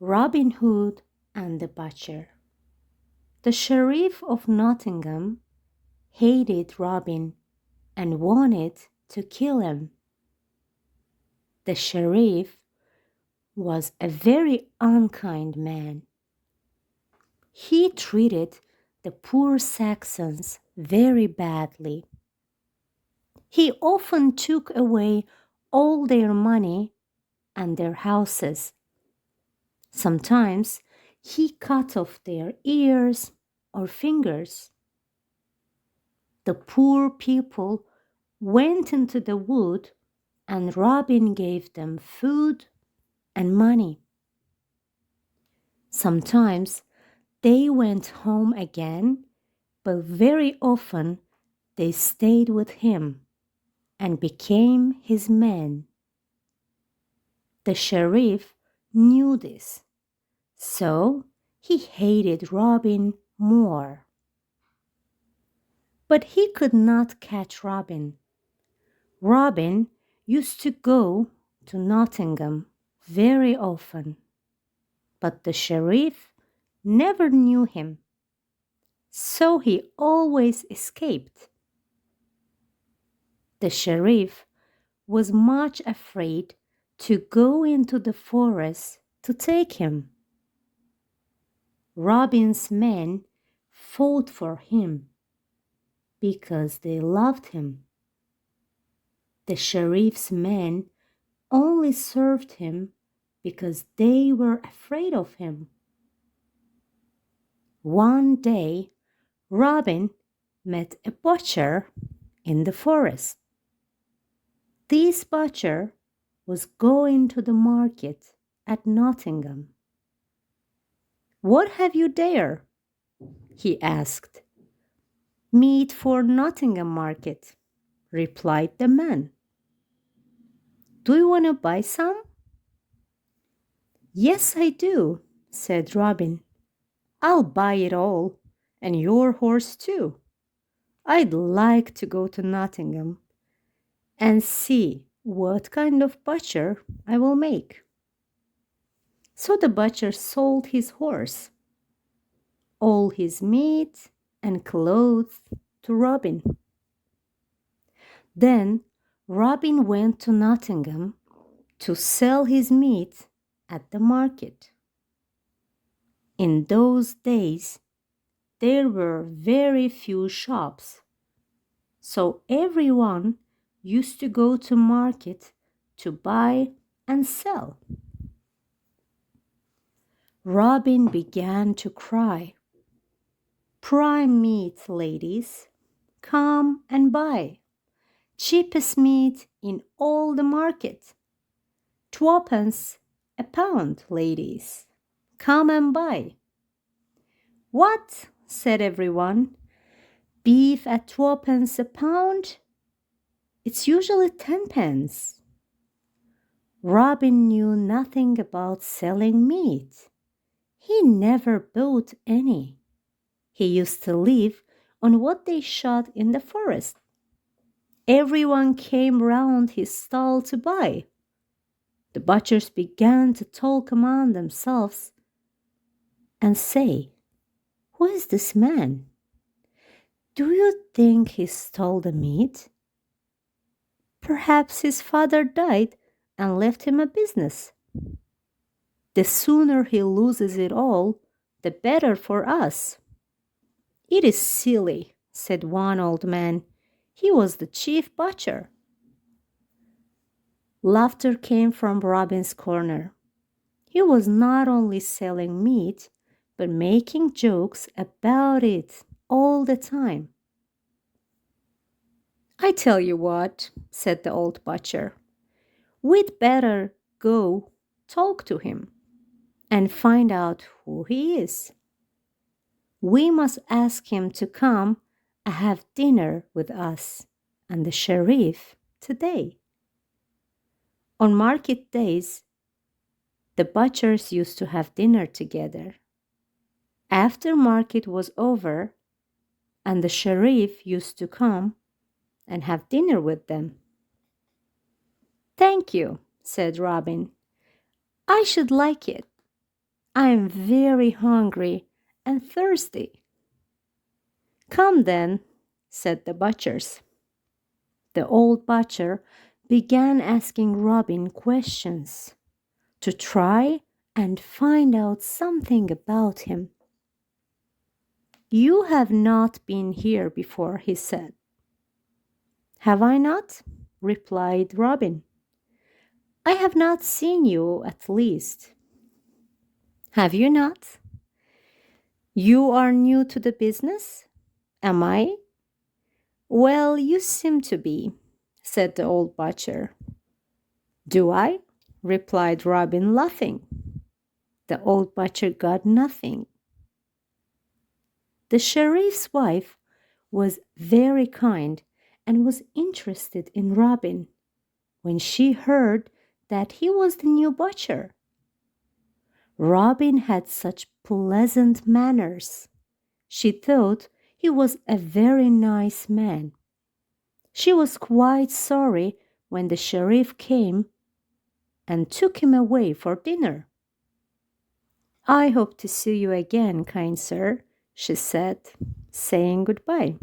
Robin Hood and the Butcher. The Sheriff of Nottingham hated Robin and wanted to kill him. The sheriff was a very unkind man. He treated the poor Saxons very badly. He often took away all their money and their houses. Sometimes he cut off their ears or fingers. The poor people went into the wood and Robin gave them food and money. Sometimes they went home again, but very often they stayed with him and became his men. The sheriff knew this, so he hated Robin more. But he could not catch Robin. Robin used to go to Nottingham very often, but the sheriff never knew him, so he always escaped. The sheriff was much afraid to go into the forest to take him. Robin's men fought for him because they loved him. The sheriff's men only served him because they were afraid of him. One day, Robin met a butcher in the forest. This butcher was going to the market at Nottingham. "What have you there?" he asked. "Meat for Nottingham market," replied the man. "Do you want to buy some?" "Yes, I do," said Robin. "I'll buy it all, and your horse too. I'd like to go to Nottingham and see what kind of butcher I will make." So the butcher sold his horse, all his meat and clothes to Robin. Then Robin went to Nottingham to sell his meat at the market. In those days, there were very few shops, so everyone used to go to market to buy and sell. Robin began to cry. "Prime meat, ladies, come and buy. Cheapest meat in all the market. 2d a pound, ladies, come and buy." "What?" said everyone. "Beef at 2d a pound? It's usually 10d." Robin knew nothing about selling meat. He never bought any. He used to live on what they shot in the forest. Everyone came round his stall to buy. The butchers began to talk among themselves and say, "Who is this man? Do you think he stole the meat? Perhaps his father died and left him a business. The sooner he loses it all, the better for us." "It is silly," said one old man. "He was the chief butcher." Laughter came from Robin's corner. He was not only selling meat, but making jokes about it all the time. "I tell you what," said the old butcher, "we'd better go talk to him and find out who he is. We must ask him to come and have dinner with us and the sheriff today." On market days, the butchers used to have dinner together. After market was over, and the sheriff used to come and have dinner with them. "Thank you," said Robin. "I should like it. I'm very hungry and thirsty." "Come then," said the butchers. The old butcher began asking Robin questions to try and find out something about him. "You have not been here before," he said. "Have I not?" replied Robin. "I have not seen you, at least." "Have you not? You are new to the business? Am I?" "Well, you seem to be," said the old butcher. "Do I?" replied Robin, laughing. The old butcher got nothing. The sheriff's wife was very kind and was interested in Robin when she heard that he was the new butcher. Robin had such pleasant manners. She thought he was a very nice man. She was quite sorry when the sheriff came and took him away for dinner. "I hope to see you again, kind sir," she said, saying goodbye.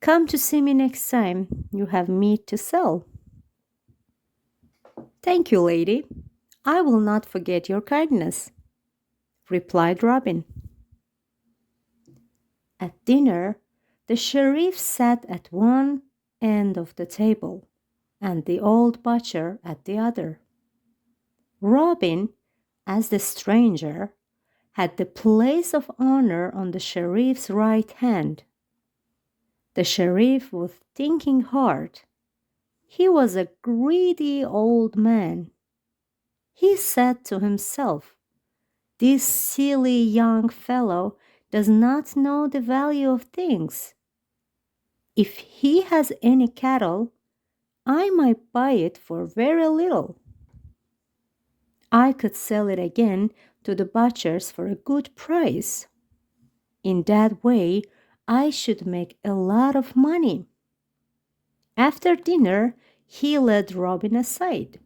"Come to see me next time you have meat to sell." "Thank you, lady. I will not forget your kindness," replied Robin. At dinner, the sheriff sat at one end of the table and the old butcher at the other. Robin, as the stranger, had the place of honor on the sheriff's right hand. The sheriff was thinking hard. He was a greedy old man. He said to himself, "This silly young fellow does not know the value of things. If he has any cattle, I might buy it for very little. I could sell it again to the butchers for a good price. In that way, I should make a lot of money." After dinner, he led Robin aside.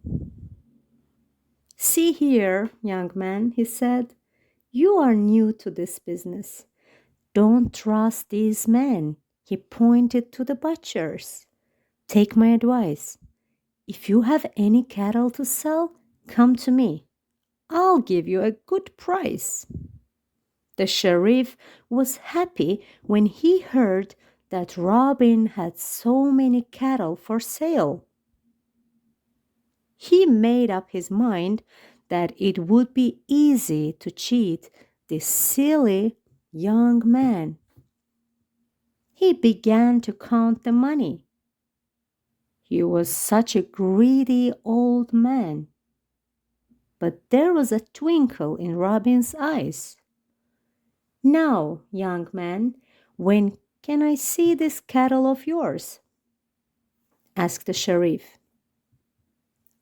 "See here, young man," he said, "you are new to this business. Don't trust these men." He pointed to the butchers. "Take my advice. If you have any cattle to sell, come to me. I'll give you a good price." The sheriff was happy when he heard that Robin had so many cattle for sale. He made up his mind that it would be easy to cheat this silly young man. He began to count the money. He was such a greedy old man. But there was a twinkle in Robin's eyes. "Now, young man, when can I see this cattle of yours?" asked the sheriff.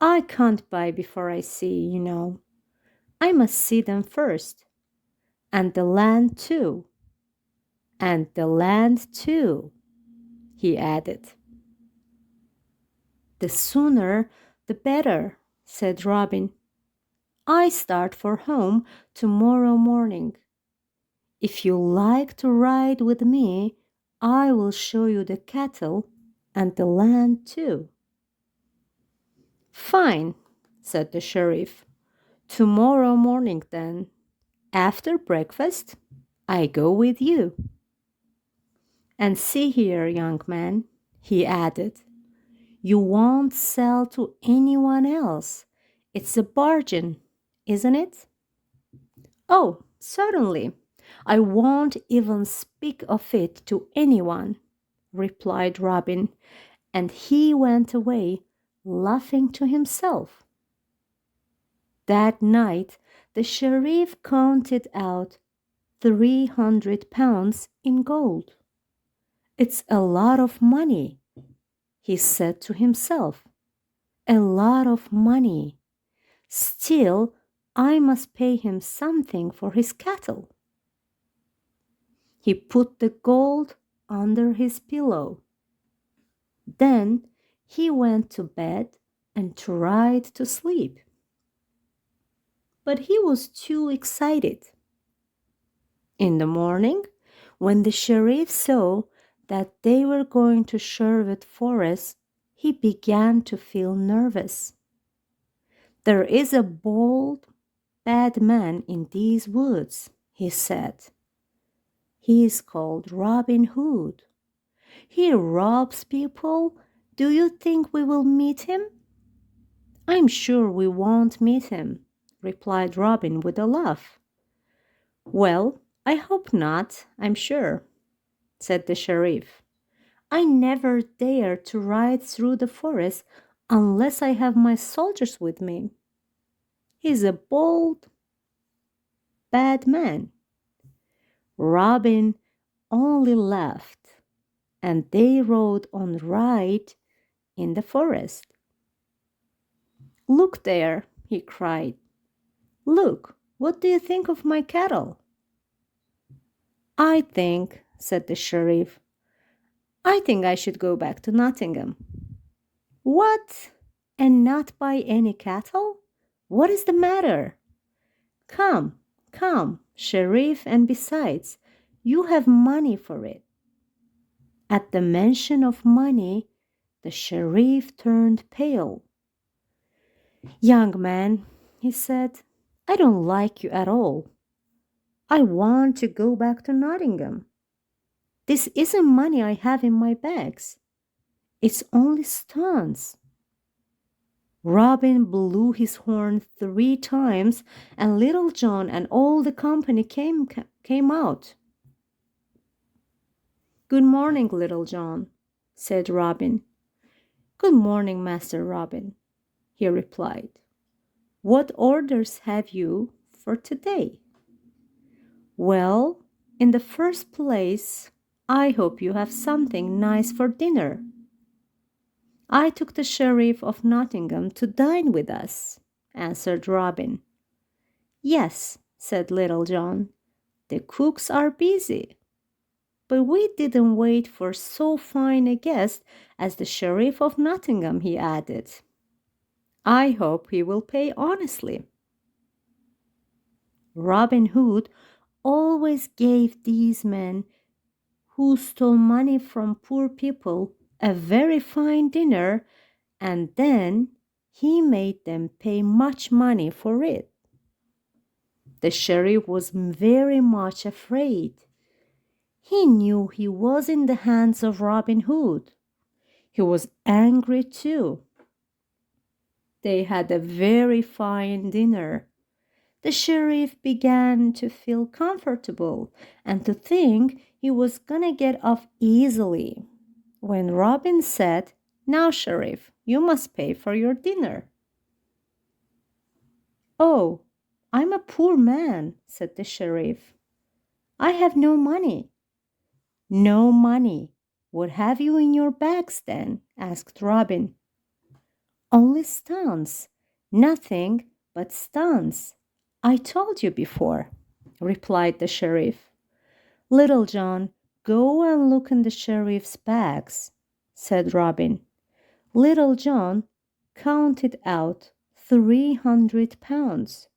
"I can't buy before I see, you know. I must see them first. And the land too. And the land too," he added. "The sooner the better," said Robin. "I start for home tomorrow morning. If you like to ride with me, I will show you the cattle and the land too." "Fine," said the sheriff. "Tomorrow morning then. After breakfast, I go with you. And see here, young man," he added, "you won't sell to anyone else. It's a bargain, isn't it?" "Oh, certainly. I won't even speak of it to anyone," replied Robin, and he went away, laughing to himself. That night, the sheriff counted out 300 pounds in gold. "It's a lot of money," he said to himself. "A lot of money. Still, I must pay him something for his cattle." He put the gold under his pillow. Then he went to bed and tried to sleep. but he was too excited. In the morning, when the sheriff saw that they were going to Sherwood Forest, he began to feel nervous. "There is a bold, bad man in these woods," he said. "He is called Robin Hood. He robs people. Do you think we will meet him?" "I'm sure we won't meet him," replied Robin with a laugh. "Well, I hope not, I'm sure," said the sheriff. "I never dare to ride through the forest unless I have my soldiers with me. He's a bold, bad man." Robin only laughed, and they rode on right in the forest. "Look there," he cried. "Look, what do you think of my cattle?" "I think," said the sheriff, "I think I should go back to Nottingham." "What? And not buy any cattle? What is the matter?" Come, sheriff, and besides, you have money for it." At the mention of money, the sheriff turned pale. "Young man," he said, "I don't like you at all. I want to go back to Nottingham. This isn't money I have in my bags. It's only stones." Robin blew his horn 3 times, and Little John and all the company came out. "Good morning, Little John," said Robin. "Good morning, Master Robin," he replied. "What orders have you for today?" "Well, in the first place, I hope you have something nice for dinner. I took the Sheriff of Nottingham to dine with us," answered Robin. "Yes," said Little John, "the cooks are busy. But we didn't wait for so fine a guest as the Sheriff of Nottingham," he added. "I hope he will pay honestly." Robin Hood always gave these men who stole money from poor people a very fine dinner, and then he made them pay much money for it. The sheriff was very much afraid. He knew he was in the hands of Robin Hood. He was angry too. They had a very fine dinner. The sheriff began to feel comfortable and to think he was gonna get off easily, when Robin said, "Now, Sheriff, you must pay for your dinner." "Oh, I'm a poor man," said the sheriff. "I have no money." "No money? What have you in your bags then?" asked Robin. "Only stones, nothing but stones. I told you before," replied the sheriff. "Little John, go and look in the sheriff's bags," said Robin. Little John counted out 300 pounds.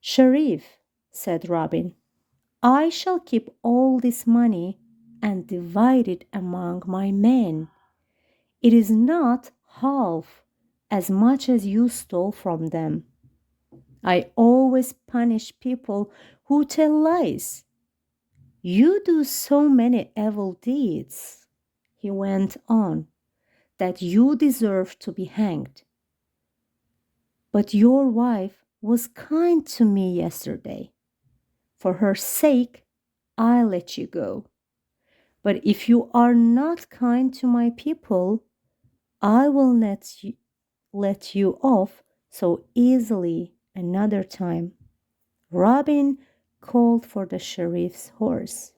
"Sheriff," said Robin, "I shall keep all this money and divide it among my men. It is not half as much as you stole from them. I always punish people who tell lies. You do so many evil deeds," he went on, "that you deserve to be hanged. But your wife was kind to me yesterday. For her sake, I let you go. But if you are not kind to my people, I will let you off so easily another time." Robin called for the sheriff's horse.